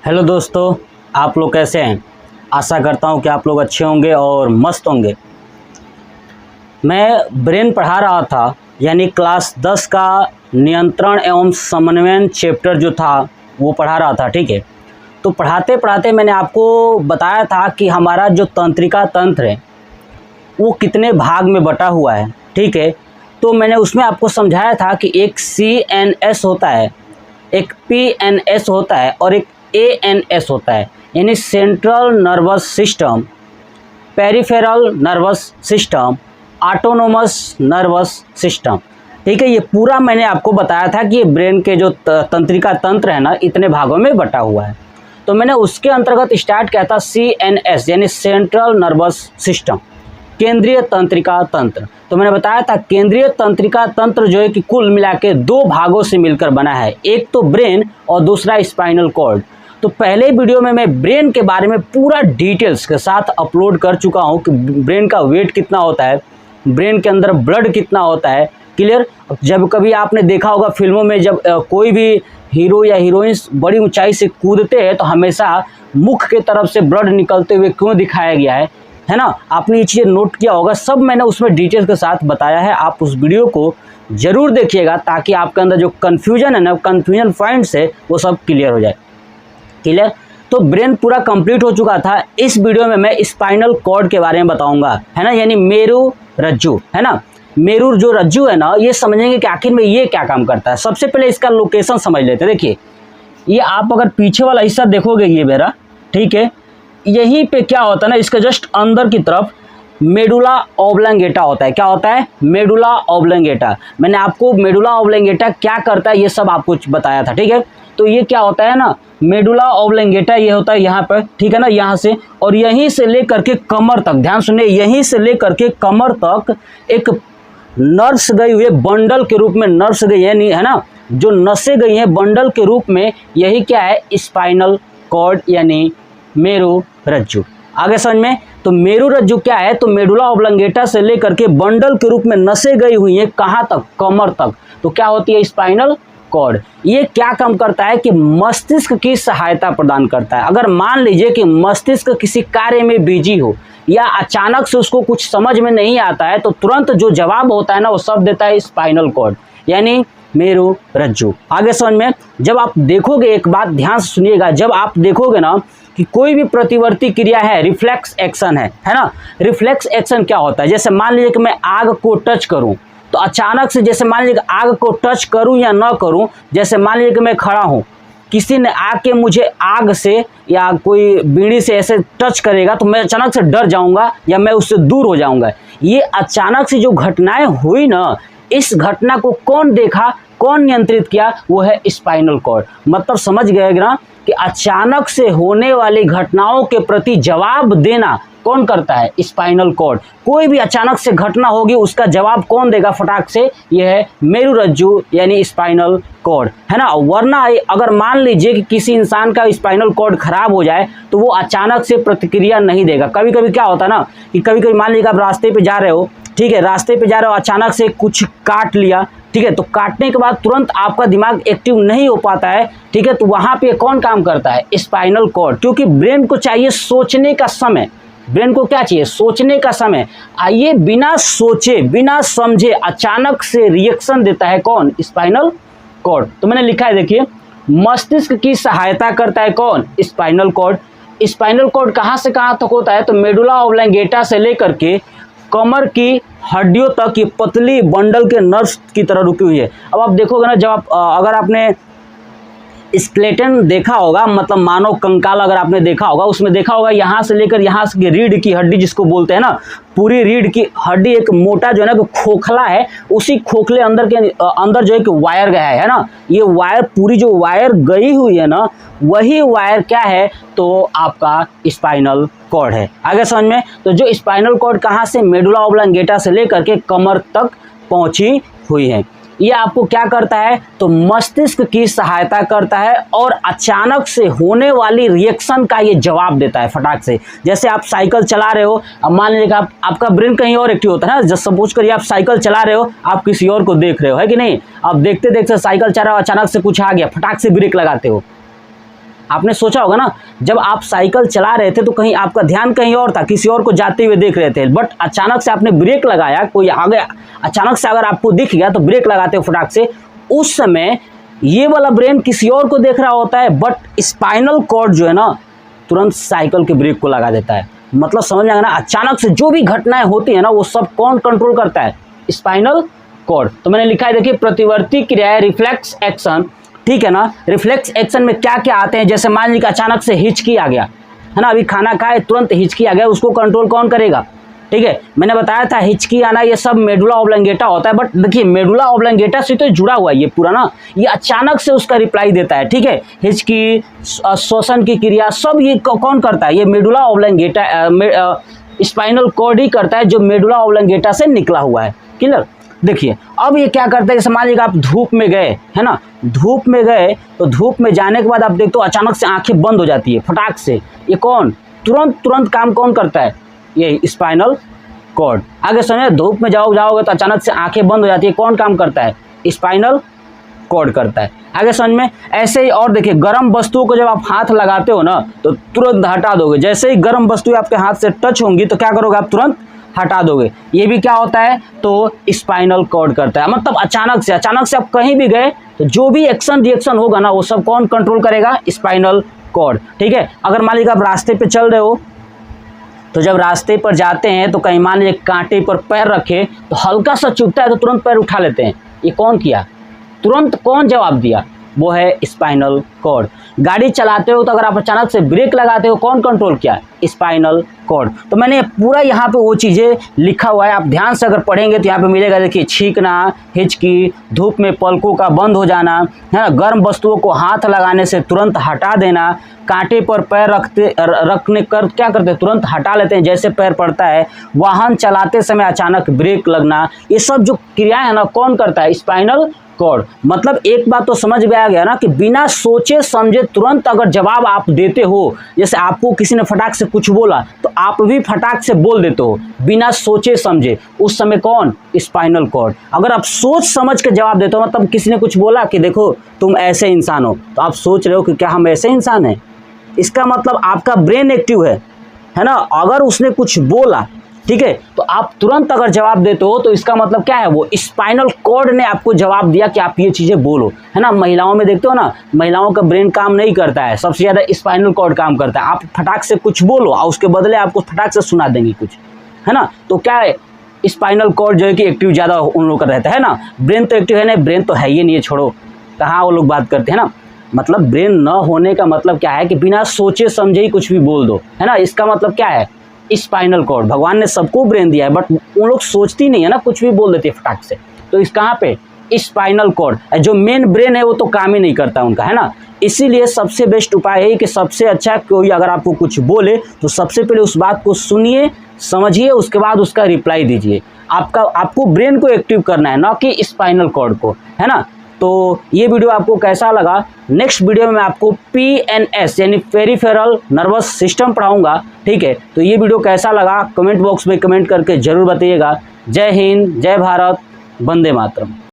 Hello दोस्तों, आप लोग कैसे हैं। आशा करता हूं कि आप लोग अच्छे होंगे और मस्त होंगे। मैं ब्रेन पढ़ा रहा था, यानी क्लास 10 का नियंत्रण एवं समन्वयन चैप्टर जो था वो पढ़ा रहा था। ठीक है, तो पढ़ाते पढ़ाते मैंने आपको बताया था कि हमारा जो तंत्रिका तंत्र है वो कितने भाग में बटा हुआ है। ठीक है, तो मैंने उसमें आपको समझाया था कि एक CNS होता है, एक PNS होता है और एक ANS होता है, यानी central nervous system, peripheral nervous system, autonomous nervous system. ठीक है, ये पूरा मैंने आपको बताया था कि ये ब्रेन के जो तंत्रिका तंत्र है ना, इतने भागों में बटा हुआ है। तो मैंने उसके अंतर्गत स्टार्ट किया था CNS यानी सेंट्रल नर्वस सिस्टम, केंद्रीय तंत्रिका तंत्र। तो मैंने बताया था केंद्रीय तंत्रिका तंत्र जो है कि कुल मिला के दो भागों से मिलकर बना है, एक तो ब्रेन और दूसरा स्पाइनल कॉर्ड। तो पहले वीडियो में मैं ब्रेन के बारे में पूरा डिटेल्स के साथ अपलोड कर चुका हूं कि ब्रेन का वेट कितना होता है, ब्रेन के अंदर ब्लड कितना होता है। क्लियर। जब कभी आपने देखा होगा फिल्मों में, जब कोई भी हीरो या हीरोइंस बड़ी ऊंचाई से कूदते हैं तो हमेशा मुख के तरफ से ब्लड निकलते हुए क्यों दिखाया गया है ना। आपने ये चीज़ नोट किया होगा, सब मैंने उसमें डिटेल्स के साथ बताया है। आप उस वीडियो को जरूर देखिएगा ताकि आपके अंदर जो कन्फ्यूजन है ना, कन्फ्यूजन पॉइंट्स है वो सब क्लियर हो जाए। क्लियर। तो ब्रेन पूरा कंप्लीट हो चुका था। इस वीडियो में मैं स्पाइनल कॉर्ड के बारे में बताऊंगा, है ना, यानी मेरु रज्जु, है ना। मेरु जो रज्जु है ना, ये समझेंगे कि आखिर में ये क्या काम करता है। सबसे पहले इसका लोकेशन समझ लेते हैं। देखिए, ये आप अगर पीछे वाला हिस्सा देखोगे ये मेरा, ठीक है, यहीं पे क्या होता है ना, इसके जस्ट अंदर की तरफ मेडुला ऑब्लंगेटा होता है। क्या होता है? Medulla oblongata. मैंने आपको मेडुला ऑब्लंगेटा क्या करता है ये सब आपको बताया था। ठीक है, तो ये क्या होता है ना, मेडुला ऑब्लंगेटा ये होता है यहाँ पर, ठीक है ना, यहाँ से, और यहीं से लेकर के कमर तक, ध्यान सुनिए, यहीं से लेकर के कमर तक एक नर्व्स गई हुई है, बंडल के रूप में नर्व्स गई है ना, जो नसें गई हैं बंडल के रूप में, यही क्या है, स्पाइनल कॉर्ड यानी मेरु रज्जु। आगे समझ में। तो मेरु रज्जु क्या है, तो मेडुला ऑब्लंगेटा से लेकर के बंडल के रूप में नसें गई हुई हैं, कहाँ तक, कमर तक। तो क्या होती है, स्पाइनल कॉर्ड। ये क्या काम करता है कि मस्तिष्क की सहायता प्रदान करता है। अगर मान लीजिए कि मस्तिष्क किसी कार्य में बिजी हो या अचानक से उसको कुछ समझ में नहीं आता है, तो तुरंत जो जवाब होता है ना वो सब देता है स्पाइनल कॉर्ड यानी मेरु रज्जु। आगे समझ में। जब आप देखोगे, एक बात ध्यान से सुनिएगा, जब आप देखोगे ना कि कोई भी प्रतिवर्ती क्रिया है, रिफ्लेक्स एक्शन है ना। रिफ्लेक्स एक्शन क्या होता है, जैसे मान लीजिए कि मैं आग को टच करूं, तो अचानक से, जैसे मान लीजिए कि आग को टच करूं या ना करूं, जैसे मान लीजिए कि मैं खड़ा हूं, किसी ने आके मुझे आग से या कोई बीड़ी से ऐसे टच करेगा तो मैं अचानक से डर जाऊंगा या मैं उससे दूर हो जाऊंगा। ये अचानक से जो घटनाएं हुई ना, इस घटना को कौन देखा, कौन नियंत्रित किया, वो है स्पाइनल कॉर्ड। मतलब समझ गए ना कि अचानक से होने वाली घटनाओं के प्रति जवाब देना कौन करता है, स्पाइनल कॉर्ड। कोई भी अचानक से घटना होगी उसका जवाब कौन देगा फटाक से, यह है मेरु रज्जु यानी स्पाइनल कॉर्ड, है ना। वरना अगर मान लीजिए कि किसी इंसान का स्पाइनल कॉर्ड खराब हो जाए तो वो अचानक से प्रतिक्रिया नहीं देगा। कभी कभी क्या होता है ना कि कभी कभी मान लीजिए आप रास्ते पे जा रहे हो, ठीक है, रास्ते पे जा रहे हो, अचानक से कुछ काट लिया, ठीक है, तो काटने के बाद तुरंत आपका दिमाग एक्टिव नहीं हो पाता है, ठीक है, तो वहां पे कौन काम करता है, स्पाइनल कॉर्ड। क्योंकि ब्रेन को चाहिए सोचने का समय, ब्रेन को क्या चाहिए, सोचने का समय। आइए, बिना सोचे बिना समझे अचानक से रिएक्शन देता है कौन, स्पाइनल कॉर्ड। तो मैंने लिखा है, देखिए, मस्तिष्क की सहायता करता है कौन, स्पाइनल कॉर्ड। स्पाइनल कॉर्ड कहाँ से कहाँ तक होता है, तो मेडुला ऑब्लंगेटा से लेकर के कमर की हड्डियों तक ये पतली बंडल के नर्व्स की तरह रुकी हुई है। अब आप देखोगे ना, जब आप अगर आपने स्केलेटन देखा होगा, मतलब मानव कंकाल अगर आपने देखा होगा, उसमें देखा होगा यहाँ से लेकर यहाँ से रीढ़ की हड्डी जिसको बोलते हैं ना, पूरी रीढ़ की हड्डी एक मोटा जो है ना खोखला है, उसी खोखले अंदर के अंदर जो है कि वायर गया है ना, ये वायर, पूरी जो वायर गई हुई है ना, वही वायर क्या है, तो आपका स्पाइनल कॉर्ड है। आगे समझ में। तो जो स्पाइनल कॉर्ड कहाँ से, मेडुला ऑब्लंगेटा से लेकर के कमर तक पहुंची हुई है। ये आपको क्या करता है, तो मस्तिष्क की सहायता करता है और अचानक से होने वाली रिएक्शन का ये जवाब देता है फटाक से। जैसे आप साइकिल चला रहे हो, अब मान लीजिए आपका ब्रेन कहीं और एक्टिव होता है ना, जस्ट सपोज करिए आप साइकिल चला रहे हो, आप किसी और को देख रहे हो, है कि नहीं। अब देखते देखते साइकिल चला रहे हो, अचानक से कुछ आ गया, फटाक से ब्रेक लगाते हो, आपने सोचा होगा ना, जब आप साइकिल चला रहे थे तो कहीं आपका ध्यान कहीं और था, किसी और को जाते हुए देख रहे थे, बट अचानक से आपने ब्रेक लगाया, कोई आगे अचानक से अगर आपको दिख गया तो ब्रेक लगाते हो फटाक से, उस समय ये वाला ब्रेन किसी और को देख रहा होता है, बट स्पाइनल कॉर्ड जो है ना तुरंत साइकिल के ब्रेक को लगा देता है। मतलब समझ में आएगा ना, अचानक से जो भी घटनाएं होती है ना वो सब कौन कंट्रोल करता है? Spinal cord. तो मैंने लिखा है देखिए, प्रतिवर्ती क्रियाएं, रिफ्लेक्स एक्शन, ठीक है ना। रिफ्लेक्स एक्शन में क्या क्या आते हैं, जैसे मान लीजिए अचानक से हिचकी आ गया है ना, अभी खाना खाए तुरंत हिचकी आ गया, उसको कंट्रोल कौन करेगा? ठीक है, मैंने बताया था हिचकी आना ये सब मेडुला ऑब्लंगेटा होता है, बट देखिए मेडुला ऑब्लंगेटा से तो जुड़ा हुआ है ये पूरा ना, ये अचानक से उसका रिप्लाई देता है, ठीक है। हिचकी, श्वसन की क्रिया सब ये कौन करता है? ये मेडुला ऑब्लंगेटा, स्पाइनल कॉर्ड ही करता है, जो मेडुला ऑब्लंगेटा से निकला हुआ है। क्लियर? देखिए अब ये क्या करता है, जैसे मान लीजिए आप धूप में गए है ना, धूप में गए तो धूप में जाने के बाद आप देखते हो अचानक से आंखें बंद हो जाती है फटाक से, ये कौन तुरंत काम कौन करता है? ये स्पाइनल कॉर्ड। आगे समझे, धूप में जाओगे तो अचानक से आंखें बंद हो जाती है, कौन काम करता है? स्पाइनल कॉर्ड करता है। आगे समझ में, ऐसे ही और देखिए गर्म वस्तुओं को जब आप हाथ लगाते हो ना तो तुरंत हटा दोगे, जैसे ही गर्म वस्तु आपके हाथ से टच होंगी तो क्या करोगे आप? तुरंत हटा दोगे। ये भी क्या होता है? तो स्पाइनल कॉर्ड करता है। मतलब अचानक से आप कहीं भी गए तो जो भी एक्शन रिएक्शन होगा ना वो सब कौन कंट्रोल करेगा? स्पाइनल कॉर्ड, ठीक है। अगर मान लीजिए आप रास्ते पे चल रहे हो तो जब रास्ते पर जाते हैं तो कहीं मान लीजिए कांटे पर पैर रखे तो हल्का सा चुभता है तो तुरंत पैर उठा लेते हैं, ये कौन किया? तुरंत कौन जवाब दिया? वो है स्पाइनल कॉर्ड। गाड़ी चलाते हो तो अगर आप अचानक से ब्रेक लगाते हो, कौन कंट्रोल किया? Spinal cord. तो मैंने पूरा यहाँ पे वो चीज़ें लिखा हुआ है, आप ध्यान से अगर पढ़ेंगे तो यहाँ पे मिलेगा, देखिए छींकना, हिचकी, धूप में पलकों का बंद हो जाना है ना, गर्म वस्तुओं को हाथ लगाने से तुरंत हटा देना, कांटे पर पैर रखने कर क्या करते हैं? तुरंत हटा लेते हैं जैसे पैर पड़ता है, वाहन चलाते समय अचानक ब्रेक लगना, ये सब जो क्रियाएं है ना कौन करता है? Spinal cord. मतलब एक बात तो समझ में आ गया ना कि बिना सोचे समझे तुरंत अगर जवाब आप देते हो, जैसे आपको किसी ने फटाक से कुछ बोला तो आप भी फटाक से बोल देते हो बिना सोचे समझे, उस समय कौन? Spinal cord. अगर आप सोच समझ के जवाब देते हो, मतलब किसी ने कुछ बोला कि देखो तुम ऐसे इंसान हो, तो आप सोच रहे हो कि क्या हम ऐसे इंसान हैं, इसका मतलब आपका ब्रेन एक्टिव है ना। अगर उसने कुछ बोला, ठीक है, तो आप तुरंत अगर जवाब देते हो तो इसका मतलब क्या है? वो स्पाइनल कॉर्ड ने आपको जवाब दिया कि आप ये चीज़ें बोलो, है ना। महिलाओं में देखते हो ना, महिलाओं का ब्रेन काम नहीं करता है, सबसे ज़्यादा स्पाइनल कॉर्ड काम करता है। आप फटाक से कुछ बोलो और उसके बदले आपको फटाक से सुना देंगे कुछ, है ना। तो क्या है? स्पाइनल कॉर्ड जो है कि एक्टिव ज़्यादा उन लोगों का रहता है ना। ब्रेन तो एक्टिव है नहीं, ब्रेन तो है ही नहीं है, छोड़ो, कहाँ वो लोग बात करते हैं ना। मतलब ब्रेन न होने का मतलब क्या है कि बिना सोचे समझे ही कुछ भी बोल दो, है ना। इसका मतलब क्या है? Spinal cord. भगवान ने सबको ब्रेन दिया है, बट वो लोग सोचती नहीं है ना, कुछ भी बोल देते हैं फटाक से। तो इस कहाँ पे? Spinal cord. जो मेन ब्रेन है वो तो काम ही नहीं करता उनका, है ना। इसीलिए सबसे बेस्ट उपाय है कि सबसे अच्छा कोई अगर आपको कुछ बोले तो सबसे पहले उस बात को सुनिए, समझिए, उसके बाद उसका रिप्लाई दीजिए। आपको ब्रेन को एक्टिव करना है, ना कि स्पाइनल कॉर्ड को, है ना। तो ये वीडियो आपको कैसा लगा? नेक्स्ट वीडियो में मैं आपको PNS यानी पेरिफेरल नर्वस सिस्टम पढ़ाऊंगा, ठीक है। तो ये वीडियो कैसा लगा कमेंट बॉक्स में कमेंट करके ज़रूर बताइएगा। जय हिंद, जय भारत, वंदे मातरम।